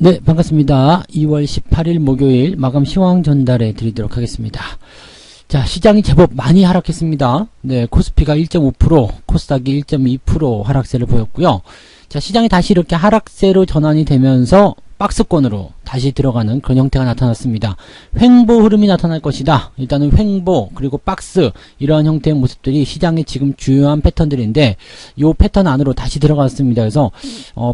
네, 반갑습니다. 2월 18일 목요일 마감 시황 전달해 드리도록 하겠습니다. 자, 시장이 제법 많이 하락했습니다. 네, 코스피가 1.5%, 코스닥이 1.2% 하락세를 보였고요. 자, 시장이 다시 이렇게 하락세로 전환이 되면서 박스권으로 다시 들어가는 그런 형태가 나타났습니다. 횡보 흐름이 나타날 것이다. 일단은 횡보 그리고 박스 이러한 형태의 모습들이 시장의 지금 주요한 패턴들인데 이 패턴 안으로 다시 들어갔습니다. 그래서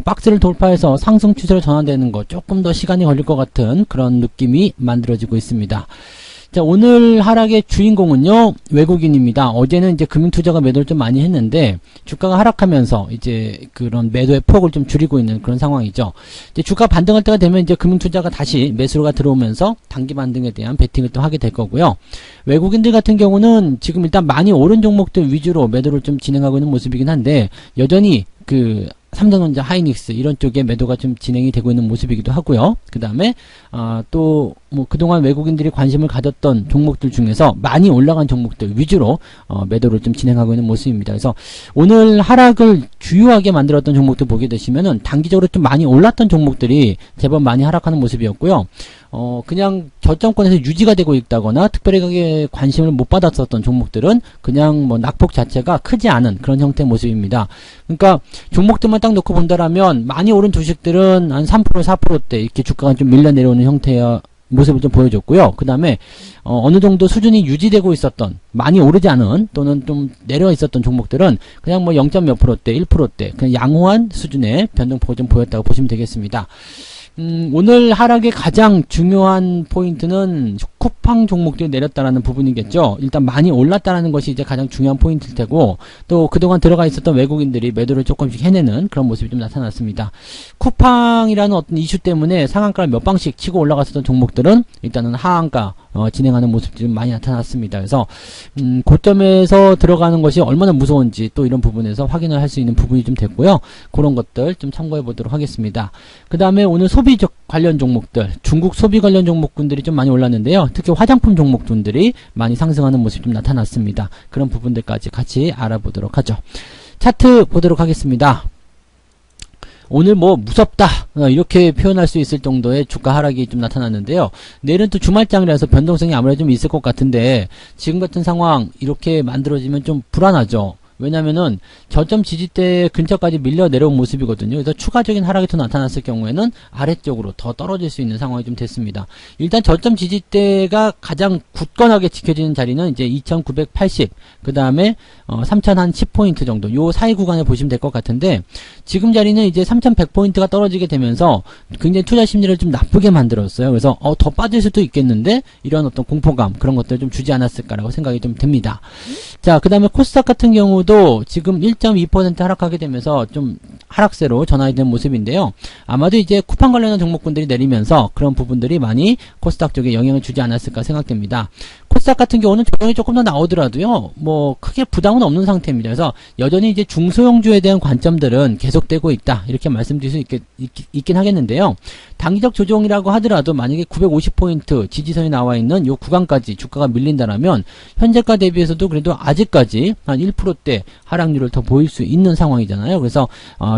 박스를 돌파해서 상승 추세로 전환되는 거 조금 더 시간이 걸릴 것 같은 그런 느낌이 만들어지고 있습니다. 자, 오늘 하락의 주인공은요, 외국인입니다. 어제는 이제 금융투자가 매도를 좀 많이 했는데, 주가가 하락하면서 이제 그런 매도의 폭을 좀 줄이고 있는 그런 상황이죠. 이제 주가 반등할 때가 되면 이제 금융투자가 다시 매수가 들어오면서 단기 반등에 대한 베팅을 또 하게 될 거고요. 외국인들 같은 경우는 지금 일단 많이 오른 종목들 위주로 매도를 좀 진행하고 있는 모습이긴 한데, 여전히 삼성전자, 하이닉스 이런 쪽에 매도가 좀 진행이 되고 있는 모습이기도 하고요. 그 다음에 또 뭐 그동안 외국인들이 관심을 가졌던 종목들 중에서 많이 올라간 종목들 위주로 매도를 좀 진행하고 있는 모습입니다. 그래서 오늘 하락을 주요하게 만들었던 종목들 보게 되시면은 단기적으로 좀 많이 올랐던 종목들이 제법 많이 하락하는 모습이었고요. 그냥 저점권에서 유지가 되고 있다거나 특별하게 관심을 못 받았었던 종목들은 그냥 뭐 낙폭 자체가 크지 않은 그런 형태의 모습입니다. 그러니까 종목들만 딱 놓고 본다라면 많이 오른 주식들은 한 3%, 4%대 이렇게 주가가 좀 밀려 내려오는 형태의 모습을 좀 보여줬고요. 그 다음에 어느 정도 수준이 유지되고 있었던 많이 오르지 않은 또는 좀 내려 있었던 종목들은 그냥 뭐 0. 몇 %대, 1%대 그냥 양호한 수준의 변동폭을 좀 보였다고 보시면 되겠습니다. 오늘 하락의 가장 중요한 포인트는 쿠팡 종목들이 내렸다라는 부분이겠죠. 일단 많이 올랐다라는 것이 이제 가장 중요한 포인트일 테고, 또 그동안 들어가 있었던 외국인들이 매도를 조금씩 해내는 그런 모습이 좀 나타났습니다. 쿠팡이라는 어떤 이슈 때문에 상한가를 몇 방씩 치고 올라갔었던 종목들은 일단은 하한가 진행하는 모습들이 좀 많이 나타났습니다. 그래서 고점에서 들어가는 것이 얼마나 무서운지 또 이런 부분에서 확인을 할 수 있는 부분이 좀 됐고요. 그런 것들 좀 참고해 보도록 하겠습니다. 그 다음에 오늘 소비적 관련 종목들, 중국 소비 관련 종목군들이 좀 많이 올랐는데요. 특히 화장품 종목군들이 많이 상승하는 모습이 좀 나타났습니다. 그런 부분들까지 같이 알아보도록 하죠. 차트 보도록 하겠습니다. 오늘 뭐 무섭다 이렇게 표현할 수 있을 정도의 주가 하락이 좀 나타났는데요. 내일은 또 주말장이라서 변동성이 아무래도 좀 있을 것 같은데 지금 같은 상황 이렇게 만들어지면 좀 불안하죠. 왜냐면은 저점 지지대 근처까지 밀려 내려온 모습이거든요. 그래서 추가적인 하락이 더 나타났을 경우에는 아래쪽으로 더 떨어질 수 있는 상황이 좀 됐습니다. 일단 저점 지지대가 가장 굳건하게 지켜지는 자리는 이제 2980, 그 다음에 3010포인트 정도 요 사이 구간에 보시면 될 것 같은데 지금 자리는 이제 3100포인트가 떨어지게 되면서 굉장히 투자 심리를 좀 나쁘게 만들었어요. 그래서 더 빠질 수도 있겠는데 이런 어떤 공포감 그런 것들을 좀 주지 않았을까라고 생각이 좀 듭니다. 자, 그 다음에 코스닥 같은 경우도 지금 1.2% 하락하게 되면서 좀 하락세로 전환이 된 모습인데요. 아마도 이제 쿠팡 관련한 종목군들이 내리면서 그런 부분들이 많이 코스닥 쪽에 영향을 주지 않았을까 생각됩니다. 코스닥 같은 경우는 조정이 조금 더 나오더라도요, 뭐 크게 부담은 없는 상태입니다. 그래서 여전히 이제 중소형주에 대한 관점들은 계속되고 있다 이렇게 말씀드릴 수 있긴 하겠는데요. 단기적 조정이라고 하더라도 만약에 950포인트 지지선이 나와 있는 요 구간까지 주가가 밀린다라면 현재가 대비해서도 그래도 아직까지 한 1%대 하락률을 더 보일 수 있는 상황이잖아요. 그래서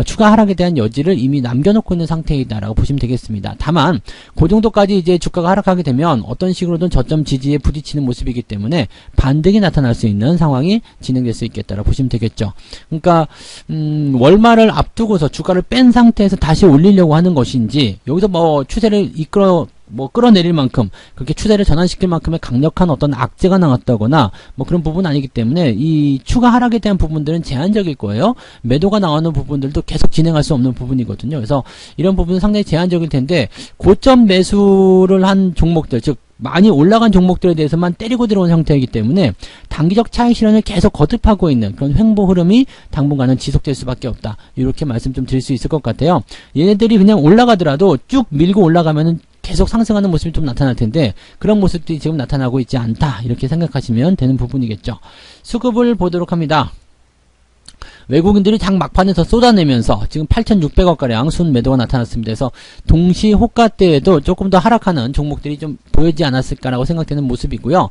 추가 하락에 대한 여지를 이미 남겨놓고 있는 상태이다라고 보시면 되겠습니다. 다만 그 정도까지 이제 주가가 하락하게 되면 어떤 식으로든 저점 지지에 부딪히는 모습이기 때문에 반등이 나타날 수 있는 상황이 진행될 수 있겠다라고 보시면 되겠죠. 그러니까 월말을 앞두고서 주가를 뺀 상태에서 다시 올리려고 하는 것인지 여기서 뭐 추세를 끌어내릴 만큼 그렇게 추세를 전환시킬 만큼의 강력한 어떤 악재가 나왔다거나 뭐 그런 부분은 아니기 때문에 이 추가 하락에 대한 부분들은 제한적일 거예요. 매도가 나오는 부분들도 계속 진행할 수 없는 부분이거든요. 그래서 이런 부분은 상당히 제한적일 텐데 고점 매수를 한 종목들 즉 많이 올라간 종목들에 대해서만 때리고 들어온 형태이기 때문에 단기적 차익 실현을 계속 거듭하고 있는 그런 횡보 흐름이 당분간은 지속될 수밖에 없다. 이렇게 말씀 좀 드릴 수 있을 것 같아요. 얘네들이 그냥 올라가더라도 쭉 밀고 올라가면은 계속 상승하는 모습이 좀 나타날 텐데 그런 모습들이 지금 나타나고 있지 않다 이렇게 생각하시면 되는 부분이겠죠. 수급을 보도록 합니다. 외국인들이 장 막판에서 쏟아내면서 지금 8,600억가량 순매도가 나타났습니다. 그래서 동시 호가 때에도 조금 더 하락하는 종목들이 좀 보이지 않았을까라고 생각되는 모습이고요.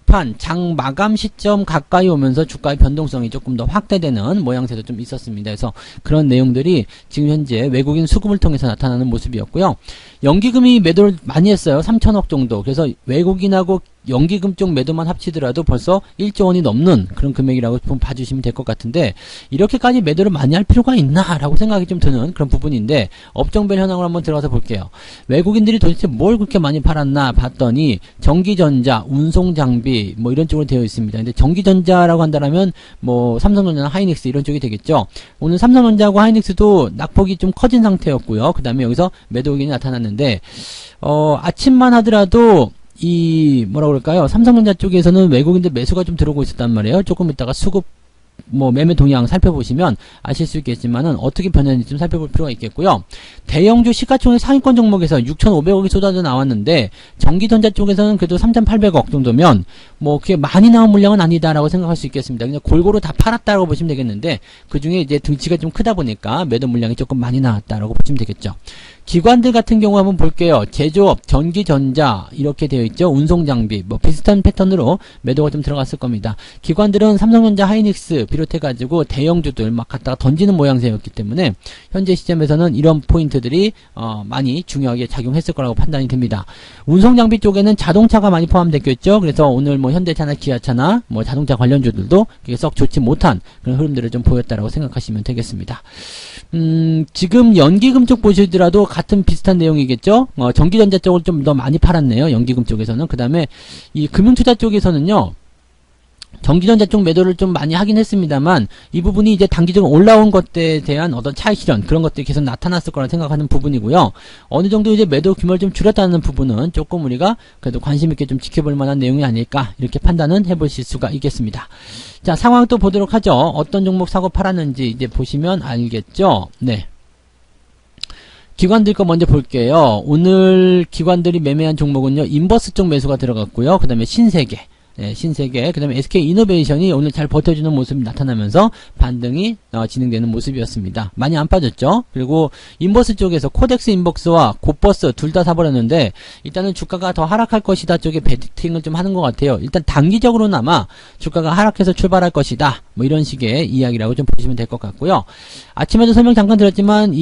막판 장 마감 시점 가까이 오면서 주가의 변동성이 조금 더 확대되는 모양새도 좀 있었습니다. 그래서 그런 내용들이 지금 현재 외국인 수급을 통해서 나타나는 모습이었고요. 연기금이 매도를 많이 했어요. 3천억 정도. 그래서 외국인하고 연기금 쪽 매도만 합치더라도 벌써 1조 원이 넘는 그런 금액이라고 좀 봐주시면 될 것 같은데, 이렇게까지 매도를 많이 할 필요가 있나 라고 생각이 좀 드는 그런 부분인데, 업종별 현황을 한번 들어가서 볼게요. 외국인들이 도대체 뭘 그렇게 많이 팔았나 봤더니 전기전자, 운송장비 뭐 이런 쪽으로 되어 있습니다. 근데 전기전자라고 한다면 뭐 삼성전자나 하이닉스 이런 쪽이 되겠죠. 오늘 삼성전자하고 하이닉스도 낙폭이 좀 커진 상태였고요. 그 다음에 여기서 매도 의견이 나타났는데, 아침만 하더라도 이 뭐라 그럴까요? 삼성전자 쪽에서는 외국인들 매수가 좀 들어오고 있었단 말이에요. 조금 있다가 수급 뭐 매매 동향 살펴보시면 아실 수 있겠지만은 어떻게 변했는지 좀 살펴볼 필요가 있겠고요. 대형주 시가총액 상위권 종목에서 6,500억이 쏟아져 나왔는데 전기전자 쪽에서는 그래도 3,800억 정도면 뭐 그게 많이 나온 물량은 아니다라고 생각할 수 있겠습니다. 그냥 골고루 다 팔았다라고 보시면 되겠는데, 그 중에 이제 등치가 좀 크다 보니까 매도 물량이 조금 많이 나왔다라고 보시면 되겠죠. 기관들 같은 경우 한번 볼게요. 제조업, 전기전자 이렇게 되어 있죠. 운송장비 뭐 비슷한 패턴으로 매도가 좀 들어갔을 겁니다. 기관들은 삼성전자, 하이닉스 비롯해가지고 대형주들 막 갖다가 던지는 모양새였기 때문에 현재 시점에서는 이런 포인트들이 많이 중요하게 작용했을 거라고 판단이 됩니다. 운송장비 쪽에는 자동차가 많이 포함됐겠죠. 그래서 오늘 뭐 현대차나 기아차나 뭐 자동차 관련주들도 썩 좋지 못한 그런 흐름들을 좀 보였다라고 생각하시면 되겠습니다. 지금 연기금 쪽 보시더라도 같은 비슷한 내용이겠죠. 전기전자 쪽을 좀 더 많이 팔았네요. 연기금 쪽에서는. 그 다음에 이 금융투자 쪽에서는요, 전기전자 쪽 매도를 좀 많이 하긴 했습니다만, 이 부분이 이제 단기적으로 올라온 것에 대한 어떤 차익 실현, 그런 것들이 계속 나타났을 거라 생각하는 부분이고요. 어느 정도 이제 매도 규모를 좀 줄였다는 부분은 조금 우리가 그래도 관심 있게 좀 지켜볼 만한 내용이 아닐까, 이렇게 판단은 해보실 수가 있겠습니다. 자, 상황 또 보도록 하죠. 어떤 종목 사고 팔았는지 이제 보시면 알겠죠. 네. 기관들 거 먼저 볼게요. 오늘 기관들이 매매한 종목은요, 인버스 쪽 매수가 들어갔고요. 그 다음에 신세계, 네, 신세계, 그 다음에 SK이노베이션이 오늘 잘 버텨주는 모습이 나타나면서 반등이 진행되는 모습이었습니다. 많이 안 빠졌죠. 그리고 인버스 쪽에서 코덱스 인버스와 곧버스 둘 다 사버렸는데, 일단은 주가가 더 하락할 것이다 쪽에 베팅을 좀 하는 것 같아요. 일단 단기적으로나마 주가가 하락해서 출발할 것이다, 뭐 이런 식의 이야기라고 좀 보시면 될 것 같고요. 아침에도 설명 잠깐 드렸지만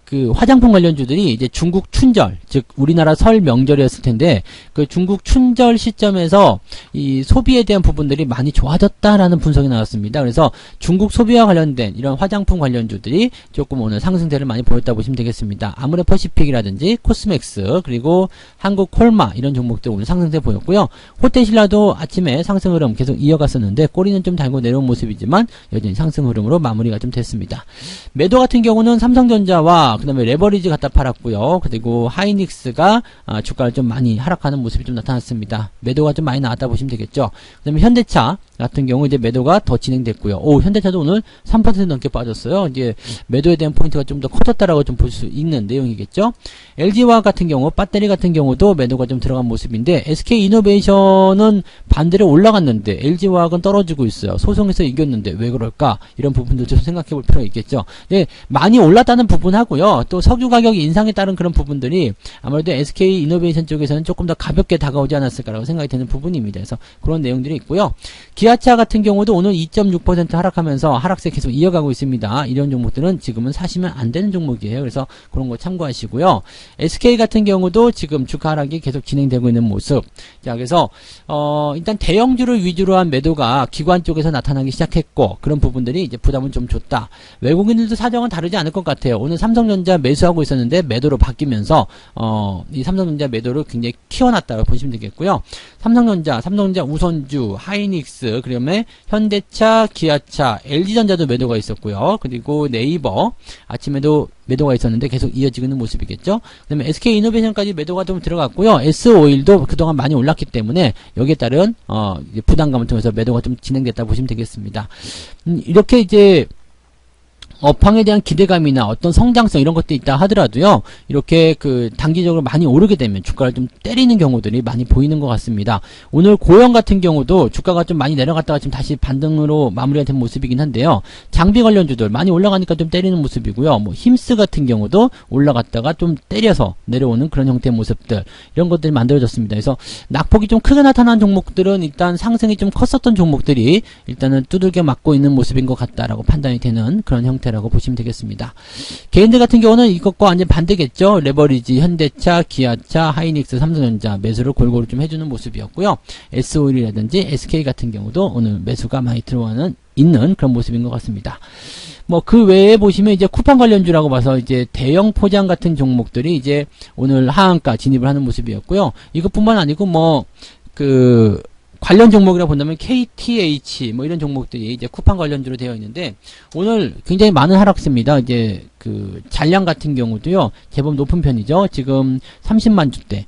그 화장품 관련주들이 이제 중국 춘절, 즉 우리나라 설 명절이었을 텐데, 그 중국 춘절 시점에서 이 소비에 대한 부분들이 많이 좋아졌다라는 분석이 나왔습니다. 그래서 중국 소비와 관련된 이런 화장품 관련주들이 조금 오늘 상승세를 많이 보였다 보시면 되겠습니다. 아모레퍼시픽이라든지 코스맥스, 그리고 한국 콜마 이런 종목들 오늘 상승세 보였고요. 호텔신라도 아침에 상승 흐름 계속 이어갔었는데 꼬리는 좀 달고 내려온 모습이지만 여전히 상승 흐름으로 마무리가 좀 됐습니다. 매도 같은 경우는 삼성전자와 그 다음에 레버리지 갖다 팔았고요. 그리고 하이닉스가 주가를 좀 많이 하락하는 모습이 좀 나타났습니다. 매도가 좀 많이 나왔다 보시면 되겠죠. 그 다음에 현대차 같은 경우 이제 매도가 더 진행됐고요. 현대차도 오늘 3% 넘게 빠졌어요. 이제 매도에 대한 포인트가 좀 더 커졌다라고 좀 볼 수 있는 내용이겠죠. LG화학 같은 경우, 배터리 같은 경우도 매도가 좀 들어간 모습인데, SK이노베이션은 반대로 올라갔는데 LG화학은 떨어지고 있어요. 소송에서 이겼는데 왜 그럴까? 이런 부분도 좀 생각해 볼 필요가 있겠죠. 네, 많이 올랐다는 부분하고요. 또 석유 가격 인상에 따른 그런 부분들이 아무래도 SK이노베이션 쪽에서는 조금 더 가볍게 다가오지 않았을까라고 생각이 되는 부분입니다. 그래서 그런 내용들이 있고요. 기아차 같은 경우도 오늘 2.6% 하락하면서 하락세 계속 이어가고 있습니다. 이런 종목들은 지금은 사시면 안 되는 종목이에요. 그래서 그런 거 참고하시고요. SK 같은 경우도 지금 주가 하락이 계속 진행되고 있는 모습. 자, 그래서 일단 대형주를 위주로 한 매도가 기관 쪽에서 나타나기 시작했고, 그런 부분들이 이제 부담은 좀 줬다. 외국인들도 사정은 다르지 않을 것 같아요. 오늘 삼성전자 매수하고 있었는데 매도로 바뀌면서 이 삼성전자 매도를 굉장히 키워놨다고 보시면 되겠고요. 삼성전자 우선주, 하이닉스, 그다음에 현대차, 기아차, LG전자도 매도가 있었고요. 그리고 네이버 아침에도 매도가 있었는데 계속 이어지고 있는 모습이겠죠. 그 다음에 SK이노베이션까지 매도가 좀 들어갔고요. S오일도 그동안 많이 올랐기 때문에 여기에 따른 부담감을 통해서 매도가 좀 진행됐다 보시면 되겠습니다. 이렇게 이제 업황에 대한 기대감이나 어떤 성장성 이런 것도 있다 하더라도요, 이렇게 그 단기적으로 많이 오르게 되면 주가를 좀 때리는 경우들이 많이 보이는 것 같습니다. 오늘 고영 같은 경우도 주가가 좀 많이 내려갔다가 지금 다시 반등으로 마무리가 된 모습이긴 한데요. 장비 관련주들 많이 올라가니까 좀 때리는 모습이고요. 뭐 힘스 같은 경우도 올라갔다가 좀 때려서 내려오는 그런 형태의 모습들, 이런 것들이 만들어졌습니다. 그래서 낙폭이 좀 크게 나타난 종목들은 일단 상승이 좀 컸었던 종목들이 일단은 두들겨 맞고 있는 모습인 것 같다라고 판단이 되는 그런 형태라고 보시면 되겠습니다. 개인들 같은 경우는 이것과 완전 반대겠죠. 레버리지, 현대차, 기아차, 하이닉스, 삼성전자 매수를 골고루 좀 해주는 모습이었고요. S-오일이라든지 SK 같은 경우도 오늘 매수가 많이 있는 그런 모습인 것 같습니다. 뭐 그 외에 보시면 이제 쿠팡 관련주라고 봐서 이제 대형 포장 같은 종목들이 이제 오늘 하한가 진입을 하는 모습이었고요. 이것뿐만 아니고 뭐 그 관련 종목이라 본다면 KTH 뭐 이런 종목들이 이제 쿠팡 관련주로 되어 있는데 오늘 굉장히 많은 하락세입니다. 이제 그 잔량 같은 경우도요, 제법 높은 편이죠. 지금 30만 주대.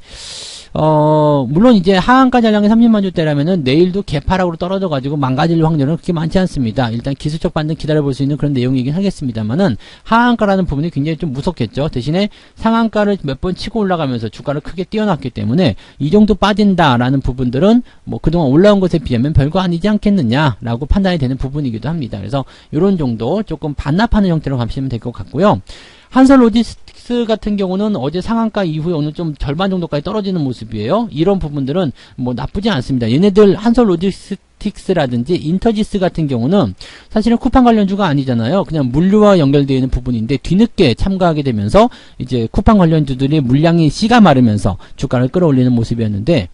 물론 이제 하한가 잔량이 30만 주대라면은 내일도 개파락으로 떨어져가지고 망가질 확률은 그렇게 많지 않습니다. 일단 기술적 반등 기다려볼 수 있는 그런 내용이긴 하겠습니다만은 하한가라는 부분이 굉장히 좀 무섭겠죠. 대신에 상한가를 몇 번 치고 올라가면서 주가를 크게 뛰어났기 때문에 이 정도 빠진다라는 부분들은 뭐 그동안 올라온 것에 비하면 별거 아니지 않겠느냐라고 판단이 되는 부분이기도 합니다. 그래서 이런 정도 조금 반납하는 형태로 가시면 될 것 같고요. 한솔 로지스틱스 같은 경우는 어제 상한가 이후에 오늘 좀 절반 정도까지 떨어지는 모습이에요. 이런 부분들은 뭐 나쁘지 않습니다. 얘네들 한솔 로지스틱스라든지 인터지스 같은 경우는 사실은 쿠팡 관련주가 아니잖아요. 그냥 물류와 연결되어 있는 부분인데 뒤늦게 참가하게 되면서 이제 쿠팡 관련주들이 물량이 씨가 마르면서 주가를 끌어올리는 모습이었는데,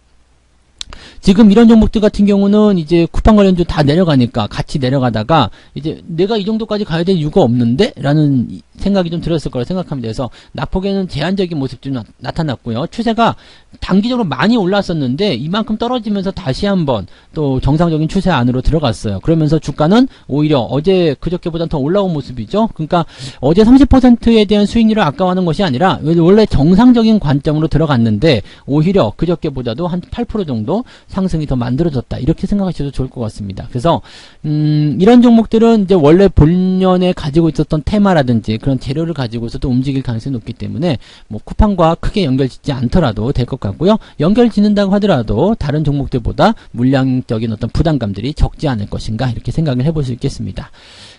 지금 이런 종목들 같은 경우는 이제 쿠팡 관련주 다 내려가니까 같이 내려가다가 이제 내가 이 정도까지 가야 될 이유가 없는데? 라는 생각이 좀 들었을 거라 생각합니다. 그래서 낙폭에는 제한적인 모습도 나타났고요. 추세가 단기적으로 많이 올랐었는데 이만큼 떨어지면서 다시 한번 또 정상적인 추세 안으로 들어갔어요. 그러면서 주가는 오히려 어제 그저께보다 더 올라온 모습이죠. 그러니까 어제 30%에 대한 수익률을 아까워하는 것이 아니라 원래 정상적인 관점으로 들어갔는데 오히려 그저께보다도 한 8% 정도 상승이 더 만들어졌다, 이렇게 생각하셔도 좋을 것 같습니다. 그래서 이런 종목들은 이제 원래 본년에 가지고 있었던 테마라든지 그런 재료를 가지고서도 움직일 가능성이 높기 때문에 뭐 쿠팡과 크게 연결짓지 않더라도 될 것 같고요. 연결짓는다고 하더라도 다른 종목들보다 물량적인 어떤 부담감들이 적지 않을 것인가, 이렇게 생각을 해볼 수 있겠습니다.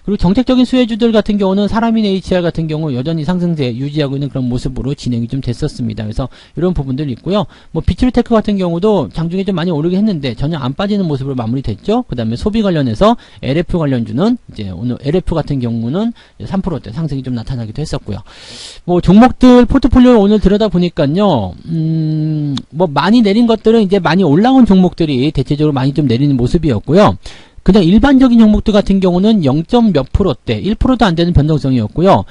그리고 정책적인 수혜주들 같은 경우는 사람인 HR 같은 경우 여전히 상승세 유지하고 있는 그런 모습으로 진행이 좀 됐었습니다. 그래서 이런 부분들이 있고요. 뭐 비트루테크 같은 경우도 장중에 좀 많이 오르긴 했는데 전혀 안 빠지는 모습으로 마무리됐죠. 그 다음에 소비 관련해서 LF 관련주는 이제 오늘 LF 같은 경우는 3%대 상승이 좀 나타나기도 했었고요. 뭐 종목들 포트폴리오 오늘 들여다 보니까요, 뭐 많이 내린 것들은 이제 많이 올라온 종목들이 대체적으로 많이 좀 내리는 모습이었고요. 그냥 일반적인 종목들 같은 경우는 0. 몇 %대, 1%도 안 되는 변동성이었고요.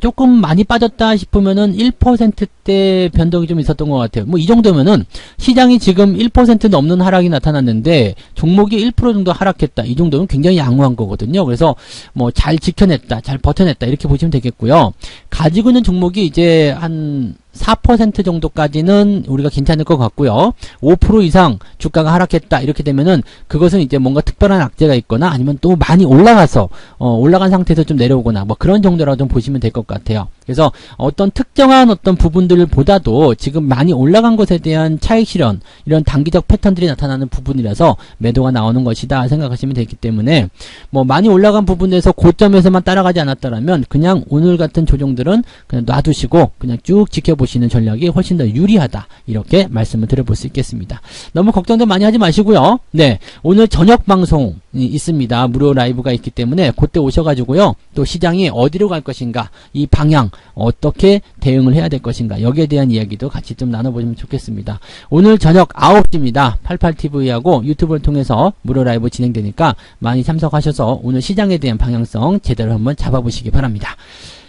조금 많이 빠졌다 싶으면은 1%대 변동이 좀 있었던 것 같아요. 뭐 이 정도면은 시장이 지금 1% 넘는 하락이 나타났는데 종목이 1% 정도 하락했다, 이 정도면 굉장히 양호한 거거든요. 그래서 뭐 잘 지켜냈다, 잘 버텨냈다, 이렇게 보시면 되겠고요. 가지고 있는 종목이 이제 한 4% 정도까지는 우리가 괜찮을 것 같고요. 5% 이상 주가가 하락했다, 이렇게 되면은 그것은 이제 뭔가 특별한 악재가 있거나 아니면 또 많이 올라가서 올라간 상태에서 좀 내려오거나 뭐 그런 정도라고 좀 보시면 될 것 같아요. 그래서 어떤 특정한 어떤 부분들보다도 지금 많이 올라간 것에 대한 차익 실현, 이런 단기적 패턴들이 나타나는 부분이라서 매도가 나오는 것이다 생각하시면 되기 때문에 뭐 많이 올라간 부분에서 고점에서만 따라가지 않았다라면 그냥 오늘 같은 조정들은 그냥 놔두시고 그냥 쭉 지켜보시는 전략이 훨씬 더 유리하다, 이렇게 말씀을 드려볼 수 있겠습니다. 너무 걱정도 많이 하지 마시고요. 네, 오늘 저녁 방송이 있습니다. 무료 라이브가 있기 때문에 그때 오셔가지고요, 또 시장이 어디로 갈 것인가, 이 방향 어떻게 대응을 해야 될 것인가, 여기에 대한 이야기도 같이 좀 나눠보시면 좋겠습니다. 오늘 저녁 9시입니다. 88TV하고 유튜브를 통해서 무료 라이브 진행되니까 많이 참석하셔서 오늘 시장에 대한 방향성 제대로 한번 잡아보시기 바랍니다.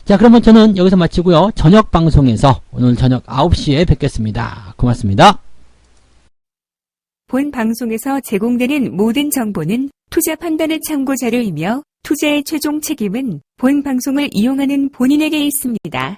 자, 그러면 저는 여기서 마치고요. 저녁 방송에서 오늘 저녁 9시에 뵙겠습니다. 고맙습니다. 본 방송에서 제공되는 모든 정보는 투자 판단의 참고 자료이며 투자의 최종 책임은 본 방송을 이용하는 본인에게 있습니다.